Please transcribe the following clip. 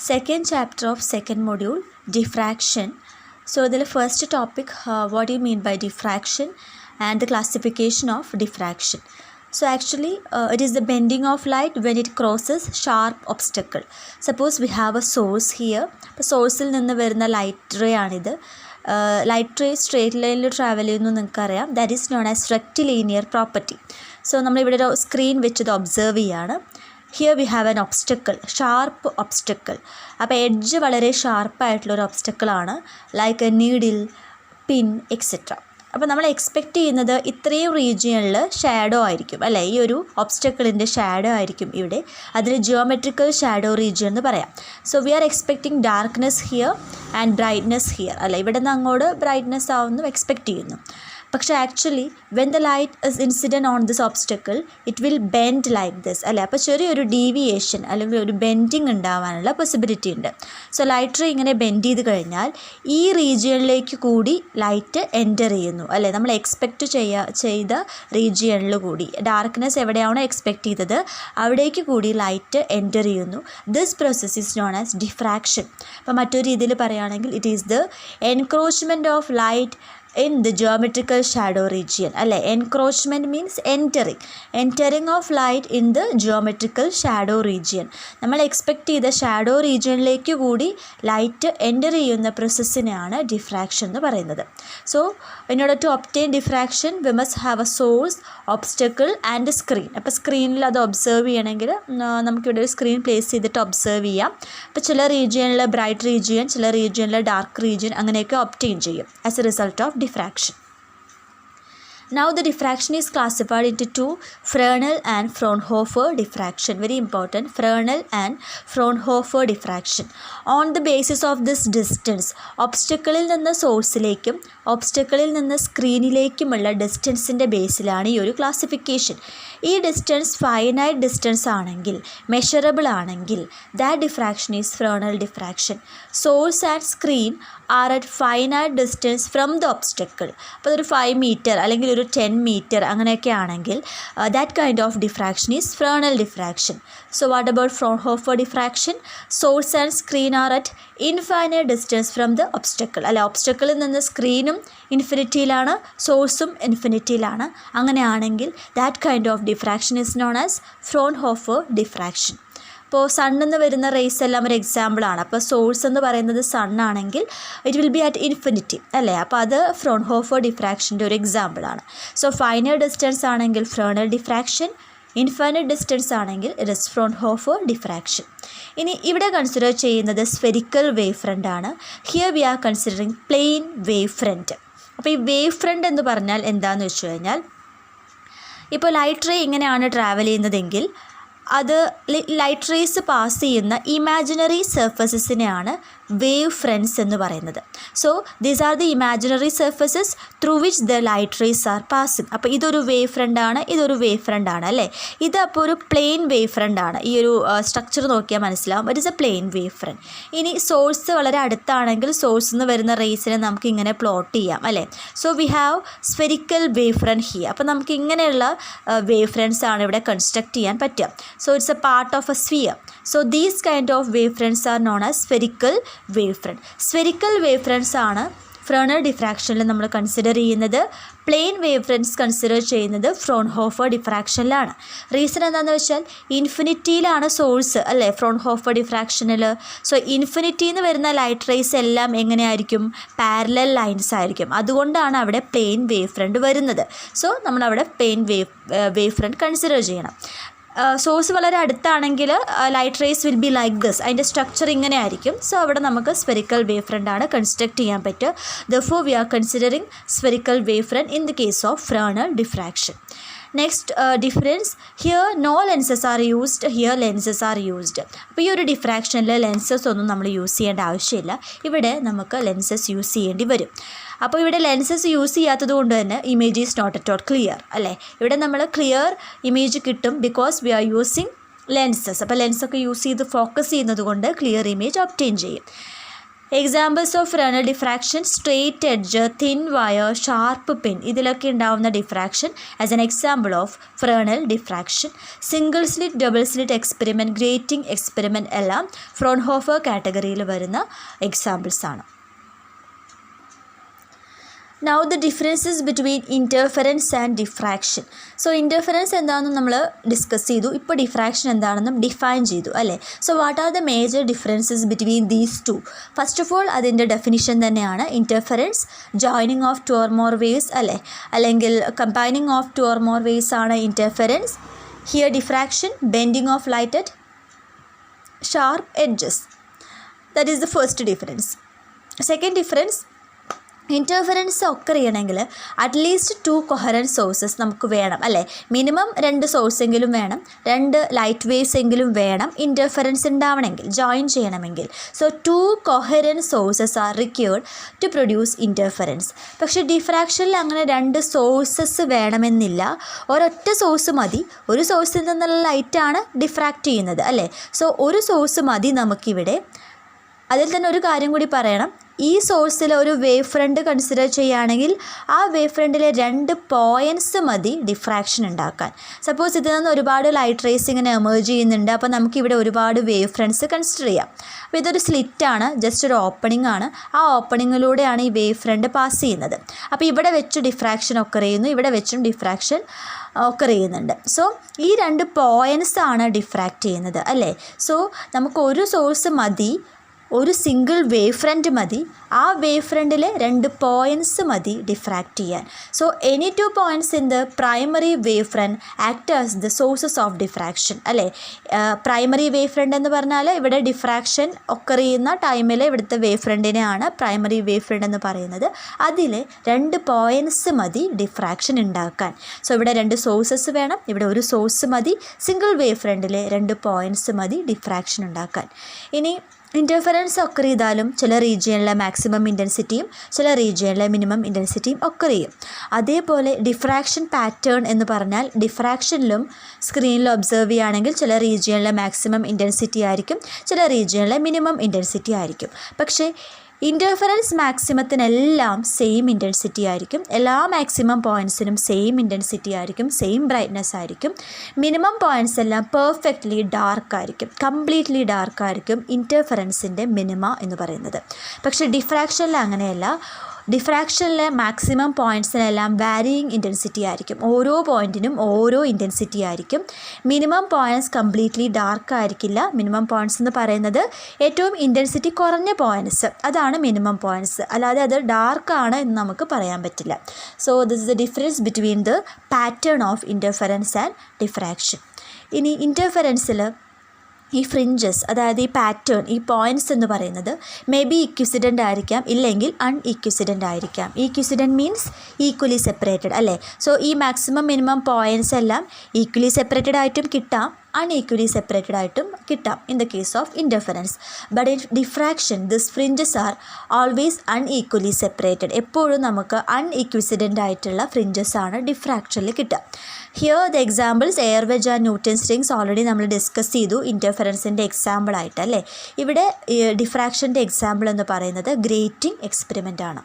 Second chapter of second module, diffraction. So the first topic, what do you mean by diffraction and the classification of diffraction. So actually it is the bending of light when it crosses sharp obstacle. Suppose we have a source here. The source il ninnu varuna light ray aanidhu. Light ray straight line il travel cheyunu ningalku ariyam. That is known as rectilinear property. So നമ്മൾ ഇവിടെ ഒരു screen വെച്ചത് observe ചെയ്യാണ്. Here we have an obstacle, sharp obstacle. അപ്പോൾ edge വളരെ ഷാർപ്പായിട്ടുള്ളൊരു ഒബ്സ്റ്റക്കിളാണ്, like a needle, pin etcetera. അപ്പോൾ നമ്മൾ എക്സ്പെക്റ്റ് ചെയ്യുന്നത് ഇത്രയും റീജിയണിൽ ഷാഡോ ആയിരിക്കും അല്ലേ, ഈ ഒരു ഒബ്സ്റ്റക്കിളിൻ്റെ ഷാഡോ ആയിരിക്കും ഇവിടെ. അതിന് ജിയോമെട്രിക്കൽ ഷാഡോ റീജിയൻ എന്ന് പറയാം. So we R expecting darkness here and brightness here അല്ലേ, ഇവിടെ നിന്ന് അങ്ങോട്ട് ബ്രൈറ്റ്നെസ് ആവുന്നു എക്സ്പെക്റ്റ് ചെയ്യുന്നു. പക്ഷേ actually when the light is incident on this obstacle it will bend like this അല്ലേ. അപ്പോൾ ചെറിയൊരു ഡീവിയേഷൻ അല്ലെങ്കിൽ ഒരു ബെൻഡിങ് ഉണ്ടാവാനുള്ള പോസിബിലിറ്റി ഉണ്ട്. സോ ലൈറ്റ് റേ ഇങ്ങനെ ബെൻഡ് ചെയ്ത് കഴിഞ്ഞാൽ ഈ റീജിയണിലേക്ക് കൂടി ലൈറ്റ് എൻറ്റർ ചെയ്യുന്നു അല്ലേ, നമ്മൾ എക്സ്പെക്റ്റ് ചെയ്ത റീജിയണിൽ കൂടി. ഡാർക്ക്നെസ് എവിടെയാണോ എക്സ്പെക്റ്റ് ചെയ്തത് അവിടേക്ക് കൂടി ലൈറ്റ് എൻറ്റർ ചെയ്യുന്നു. This process is known as diffraction. അപ്പോൾ മറ്റൊരു രീതിയിൽ പറയുകയാണെങ്കിൽ it is the encroachment of light in the geometrical shadow region അല്ലേ. Encroachment means entering of light in the geometrical shadow region. നമ്മൾ എക്സ്പെക്റ്റ് ചെയ്ത ഷാഡോ റീജിയനിലേക്ക് കൂടി light enter ചെയ്യുന്ന പ്രോസസ്സിനെയാണ് diffraction എന്ന് പറയുന്നത്. So in order to obtain diffraction we must have a source, obstacle and screen. അപ്പോൾ സ്ക്രീനിൽ അത് ഒബ്സർവ് ചെയ്യണമെങ്കിൽ നമുക്കിവിടെ ഒരു സ്ക്രീൻ പ്ലേസ് ചെയ്തിട്ട് ഒബ്സർവ് ചെയ്യാം. അപ്പോൾ ചില റീജിയനിൽ ബ്രൈറ്റ് റീജിയൻ, ചില റീജിയനിൽ ഡാർക്ക് റീജിയൻ അങ്ങനെയൊക്കെ ഒബ്റ്റെയിൻ ചെയ്യും as A result of diffraction. Now the diffraction is classified into two, Fresnel and Fraunhofer diffraction. Very important, Fresnel and Fraunhofer diffraction. On the basis of this distance, ഒബ്സ്റ്റക്കിളിൽ നിന്ന് സോഴ്സിലേക്കും ഒബ്സ്റ്റക്കിളിൽ നിന്ന് സ്ക്രീനിലേക്കുമുള്ള ഡിസ്റ്റൻസിൻ്റെ ബേസിലാണ് ഈ ഒരു classification. ഈ distance finite distance ആണെങ്കിൽ, measurable ആണെങ്കിൽ, that diffraction is Fresnel diffraction. Source and screen are at finite distance from the obstacle. അപ്പോൾ ഒരു 5 മീറ്റർ അല്ലെങ്കിൽ ഒരു 10 മീറ്റർ അങ്ങനെയൊക്കെ ആണെങ്കിൽ that kind of diffraction is Fresnel diffraction. So what about Fraunhofer diffraction? Source and screen are at infinite distance from the obstacle അല്ലെ. ഒബ്സ്റ്റക്കിളിൽ നിന്ന് സ്ക്രീനും ഇൻഫിനിറ്റിയിലാണ്, സോഴ്സും ഇൻഫിനിറ്റിയിലാണ്. അങ്ങനെയാണെങ്കിൽ that kind of diffraction is known as Fraunhofer diffraction. ഇപ്പോൾ സണ്ണിൽ നിന്ന് വരുന്ന റേസ് എല്ലാം ഒരു എക്സാമ്പിളാണ്. അപ്പോൾ സോഴ്സ് എന്ന് പറയുന്നത് സണ്ണാണെങ്കിൽ it will be at infinity അല്ലേ. അപ്പോൾ അത് ഫ്രോൺഹോഫർ ഡിഫ്രാക്ഷൻ്റെ ഒരു എക്സാമ്പിളാണ്. സോ ഫൈനൽ ഡിസ്റ്റൻസ് ആണെങ്കിൽ ഫ്രെനൽ ഡിഫ്രാക്ഷൻ, ഇൻഫൈനൈറ്റ് ഡിസ്റ്റൻസ് ആണെങ്കിൽ ഇറ്റ് ഇസ് ഫ്രോൺഹോഫർ ഡിഫ്രാക്ഷൻ. ഇനി ഇവിടെ കൺസിഡർ ചെയ്യുന്നത് സ്ഫെരിക്കൽ വേവ് ഫ്രണ്ട് ആണ്. Here we are considering plane wave front. അപ്പോൾ ഈ വേവ് ഫ്രണ്ട് എന്ന് പറഞ്ഞാൽ എന്താണെന്ന് വെച്ച് കഴിഞ്ഞാൽ, ഇപ്പോൾ ലൈറ്റ് റേ ഇങ്ങനെയാണ് ട്രാവൽ ചെയ്യുന്നതെങ്കിൽ അത് ലൈറ്റ് റേസ് പാസ് ചെയ്യുന്ന ഇമാജിനറി സർഫസസിനെയാണ് വേവ് ഫ്രണ്ട്സ് എന്ന് പറയുന്നത്. So these are the imaginary surfaces through which the light rays R passing. അപ്പോൾ ഇതൊരു വേവ് ഫ്രണ്ടാണ്, ഇതൊരു വേവ് ഫ്രണ്ടാണ് അല്ലേ. ഇത് അപ്പോൾ ഒരു പ്ലെയിൻ വേവ് ഫ്രണ്ടാണ്. ഈ ഒരു സ്ട്രക്ചർ നോക്കിയാൽ മനസ്സിലാവും, it is a plane wave front. ഇനി സോഴ്സ് വളരെ അടുത്താണെങ്കിൽ സോഴ്സിൽ നിന്ന് വരുന്ന റേസിനെ നമുക്ക് ഇങ്ങനെ പ്ലോട്ട് ചെയ്യാം അല്ലേ. So we have spherical wave front here. അപ്പോൾ നമുക്ക് ഇങ്ങനെയുള്ള വേവ് ഫ്രണ്ട്സ് ആണ് ഇവിടെ കൺസ്ട്രക്ട് ചെയ്യാൻ പറ്റുക. So it's a part of a sphere. So these kind of wavefronts are known as spherical wavefront. Spherical wavefronts ആണ് ഫ്രെനൽ ഡിഫ്രാക്ഷനിൽ നമ്മൾ കൺസിഡർ ചെയ്യുന്നത്. പ്ലെയിൻ വേവ് ഫ്രണ്ട്സ് കൺസിഡർ ചെയ്യുന്നത് ഫ്രോൺഹോഫർ ഡിഫ്രാക്ഷനിലാണ്. റീസൺ എന്താണെന്ന് വെച്ചാൽ ഇൻഫിനിറ്റിയിലാണ് സോഴ്സ് അല്ലേ ഫ്രോൺഹോഫർ ഡിഫ്രാക്ഷനിൽ. സോ ഇൻഫിനിറ്റിയിൽ നിന്ന് വരുന്ന ലൈറ്റ് റേസ് എല്ലാം എങ്ങനെയായിരിക്കും? പാരലൽ ലൈൻസ് ആയിരിക്കും. അതുകൊണ്ടാണ് അവിടെ പ്ലെയിൻ വേവ് ഫ്രണ്ട് വരുന്നത്. സോ നമ്മളവിടെ പ്ലെയിൻ വേവ് ഫ്രണ്ട് കൺസിഡർ ചെയ്യണം. സോഴ്സ് വളരെ അടുത്താണെങ്കിൽ light rays will be like this, അതിൻ്റെ സ്ട്രക്ചർ ഇങ്ങനെ ആയിരിക്കും. സോ അവിടെ നമുക്ക് സ്ഫെരിക്കൽ വേവ് ഫ്രണ്ട് ആണ് കൺസ്ട്രക്ട് ചെയ്യാൻ പറ്റുക. Therefore we are considering spherical wave front in the case of Fresnel diffraction. Next difference, here no lenses are used, here lenses are used. അപ്പോൾ ഈ ഒരു ഡിഫ്രാക്ഷനിൽ ലെൻസസ് ഒന്നും നമ്മൾ യൂസ് ചെയ്യേണ്ട ആവശ്യമില്ല. ഇവിടെ നമുക്ക് ലെൻസസ് യൂസ് ചെയ്യേണ്ടി വരും. അപ്പോൾ ഇവിടെ ലെൻസസ് യൂസ് ചെയ്യാത്തത് കൊണ്ട് തന്നെ image is not at all clear അല്ലേ. ഇവിടെ നമ്മൾ ക്ലിയർ ഇമേജ് കിട്ടും because we are using lenses. അപ്പോൾ ലെൻസൊക്കെ യൂസ് ചെയ്ത് ഫോക്കസ് ചെയ്യുന്നത് കൊണ്ട് ക്ലിയർ ഇമേജ് ഒബ്റ്റെയിൻ ചെയ്യും. Examples of Fresnel diffraction: straight edge, thin wire, sharp pin. ഇതിലൊക്കെ ഉണ്ടാവുന്ന diffraction as an example of Fresnel diffraction. Single slit, double slit experiment, grating experiment എല്ലാം Fraunhofer കാറ്റഗറിയിൽ വരുന്ന എക്സാമ്പിൾസ് ആണ്. Now the differences between interference and diffraction. So interference എന്താണെന്ന് നമ്മൾ discuss ചെയ്തു. ഇപ്പോൾ ഡിഫ്രാക്ഷൻ എന്താണെന്നും ഡിഫൈൻ ചെയ്തു അല്ലേ. So what are the major differences between these two? First of all അതിൻ്റെ ഡെഫിനിഷൻ തന്നെയാണ്. Interference joining of two or more waves അല്ലേ, അല്ലെങ്കിൽ combining of two or more waves ആണ് interference. Here diffraction bending of light at sharp edges. That is the first difference. Second difference, interference ഒക്കെ ചെയ്യണമെങ്കിൽ at least 2 coherent sources നമുക്ക് വേണം അല്ലേ. Minimum 2 source എങ്കിലും വേണം, 2 ലൈറ്റ് വേവ്സ് എങ്കിലും വേണം ഇൻ്റർഫെറൻസ് ഉണ്ടാവണമെങ്കിൽ, ജോയിൻ ചെയ്യണമെങ്കിൽ. So 2 coherent sources are required to produce interference. പക്ഷേ ഡിഫ്രാക്ഷനിൽ അങ്ങനെ 2 സോഴ്സസ് വേണമെന്നില്ല, ഒരൊറ്റ സോഴ്സ് മതി. ഒരു സോഴ്സിൽ നിന്നുള്ള ലൈറ്റാണ് ഡിഫ്രാക്റ്റ് ചെയ്യുന്നത് അല്ലേ. സോ ഒരു സോഴ്സ് മതി നമുക്കിവിടെ. അതിൽ തന്നെ ഒരു കാര്യം കൂടി പറയണം. ഈ സോഴ്സിൽ ഒരു വേവ് ഫ്രണ്ട് കൺസിഡർ ചെയ്യുകയാണെങ്കിൽ ആ വേവ് ഫ്രണ്ടിലെ 2 പോയിൻറ്റ്സ് മതി ഡിഫ്രാക്ഷൻ ഉണ്ടാക്കാൻ. സപ്പോസ് ഇതിൽ നിന്ന് ഒരുപാട് ലൈറ്റ് റേസ് ഇങ്ങനെ എമേർജ് ചെയ്യുന്നുണ്ട്. അപ്പോൾ നമുക്കിവിടെ ഒരുപാട് വേവ് ഫ്രണ്ട്സ് കൺസിഡർ ചെയ്യാം. അപ്പോൾ ഇതൊരു സ്ലിറ്റാണ്, ജസ്റ്റ് ഒരു ഓപ്പണിംഗ് ആണ്. ആ ഓപ്പണിങ്ങിലൂടെയാണ് ഈ വേവ് ഫ്രണ്ട് പാസ് ചെയ്യുന്നത്. അപ്പോൾ ഇവിടെ വെച്ച് ഡിഫ്രാക്ഷൻ ഒക്കെ ചെയ്യുന്നു, ഇവിടെ വെച്ചും ഡിഫ്രാക്ഷൻ ഒക്കെ ചെയ്യുന്നുണ്ട്. സോ ഈ 2 പോയിൻറ്റ്സ് ആണ് ഡിഫ്രാക്റ്റ് ചെയ്യുന്നത് അല്ലേ. സോ നമുക്ക് ഒരു സോഴ്സ് മതി, ഒരു സിംഗിൾ വേവ് ഫ്രണ്ട് മതി. ആ വേവ് ഫ്രണ്ടിലെ 2 പോയിൻറ്റ്സ് മതി ഡിഫ്രാക്റ്റ് ചെയ്യാൻ. So any 2 points in the primary wave front act as the sources of diffraction അല്ലേ. പ്രൈമറി വേവ് ഫ്രണ്ട് എന്ന് പറഞ്ഞാൽ ഇവിടെ ഡിഫ്രാക്ഷൻ ഒക്കെ ചെയ്യുന്ന ടൈമിൽ ഇവിടുത്തെ വേവ് ഫ്രണ്ടിനെയാണ് പ്രൈമറി വേവ് ഫ്രണ്ട് എന്ന് പറയുന്നത്. അതിൽ 2 പോയിൻറ്റ്സ് മതി ഡിഫ്രാക്ഷൻ ഉണ്ടാക്കാൻ. സോ ഇവിടെ 2 സോഴ്സസ് വേണം, ഇവിടെ ഒരു സോഴ്സ് മതി. സിംഗിൾ വേവ് ഫ്രണ്ടിലെ 2 പോയിൻറ്റ്സ് മതി ഡിഫ്രാക്ഷൻ ഉണ്ടാക്കാൻ. ഇനി ഇൻ്റർഫെറൻസ് ഒക്കെ ചെയ്താലും ചില റീജിയനിലെ മാക്സിമം ഇൻറ്റൻസിറ്റിയും ചില റീജിയനിലെ മിനിമം ഇൻറ്റൻസിറ്റിയും ഒക്കെ ചെയ്യും. അതേപോലെ ഡിഫ്രാക്ഷൻ പാറ്റേൺ എന്ന് പറഞ്ഞാൽ ഡിഫ്രാക്ഷനിലും സ്ക്രീനിൽ ഒബ്സർവ് ചെയ്യുകയാണെങ്കിൽ ചില റീജിയനിലെ മാക്സിമം ഇൻറ്റൻസിറ്റി ആയിരിക്കും, ചില റീജിയനിലെ മിനിമം ഇൻറ്റൻസിറ്റി ആയിരിക്കും. പക്ഷേ ഇൻ്റർഫെറൻസ് മാക്സിമത്തിനെല്ലാം സെയിം ഇൻറ്റൻസിറ്റി ആയിരിക്കും, എല്ലാ മാക്സിമം പോയിൻറ്റ്സിനും സെയിം ഇൻറ്റൻസിറ്റി ആയിരിക്കും, സെയിം ബ്രൈറ്റ്നെസ് ആയിരിക്കും. മിനിമം പോയിൻറ്റ്സ് എല്ലാം പെർഫെക്റ്റ്ലി ഡാർക്ക് ആയിരിക്കും, കംപ്ലീറ്റ്ലി ഡാർക്ക് ആയിരിക്കും ഇൻ്റർഫെറൻസിൻ്റെ മിനിമ എന്ന് പറയുന്നത്. പക്ഷേ ഡിഫ്രാക്ഷനിൽ അങ്ങനെയല്ല. ഡിഫ്രാക്ഷനിലെ മാക്സിമം പോയിൻറ്റ്സിനെല്ലാം വാരിയിങ് ഇൻറ്റൻസിറ്റി ആയിരിക്കും, ഓരോ പോയിൻറ്റിനും ഓരോ ഇൻറ്റൻസിറ്റി ആയിരിക്കും. മിനിമം പോയിൻറ്റ്സ് കംപ്ലീറ്റ്ലി ഡാർക്ക് ആയിരിക്കില്ല. മിനിമം പോയിൻറ്റ്സ് എന്ന് പറയുന്നത് ഏറ്റവും ഇൻറ്റൻസിറ്റി കുറഞ്ഞ പോയിൻറ്റ്സ്, അതാണ് മിനിമം പോയിൻറ്റ്സ്. അല്ലാതെ അത് ഡാർക്കാണ് എന്ന് നമുക്ക് പറയാൻ പറ്റില്ല. So this is the difference between the pattern of interference and diffraction. ഇനി ഇൻ്റർഫെറൻസിൽ ഈ ഫ്രിഞ്ചസ്, അതായത് ഈ പാറ്റേൺ, ഈ പോയിൻറ്റ്സ് എന്ന് പറയുന്നത് മേ ബി ഇക്വിസിഡൻ്റ് ആയിരിക്കാം, ഇല്ലെങ്കിൽ അൺഇക്വിസിഡൻ്റ് ആയിരിക്കാം. ഇക്വിസിഡൻ്റ് മീൻസ് ഈക്വലി സെപ്പറേറ്റഡ് അല്ലേ. സോ ഈ മാക്സിമം മിനിമം പോയിൻറ്റ്സ് എല്ലാം ഈക്വലി സെപ്പറേറ്റഡ് ആയിട്ടും കിട്ടാം, unequally separated ആയിട്ടും കിട്ടാം in the case of interference. But in diffraction, these fringes are always unequally separated. എപ്പോഴും നമുക്ക് അൺഇക്വിസിഡൻ്റ് ആയിട്ടുള്ള ഫ്രിഞ്ചസ് ആണ് ഡിഫ്രാക്ഷനിൽ കിട്ടുക. Here the examples air veg and newton strings already നമ്മൾ ഡിസ്കസ് ചെയ്തു ഇൻ്റർഫെറൻസിൻ്റെ എക്സാമ്പിൾ ആയിട്ട് അല്ലേ. ഇവിടെ ഡിഫ്രാക്ഷൻ്റെ എക്സാമ്പിൾ എന്ന് പറയുന്നത് ഗ്രേറ്റിംഗ് എക്സ്പെരിമെൻ്റ് ആണ്.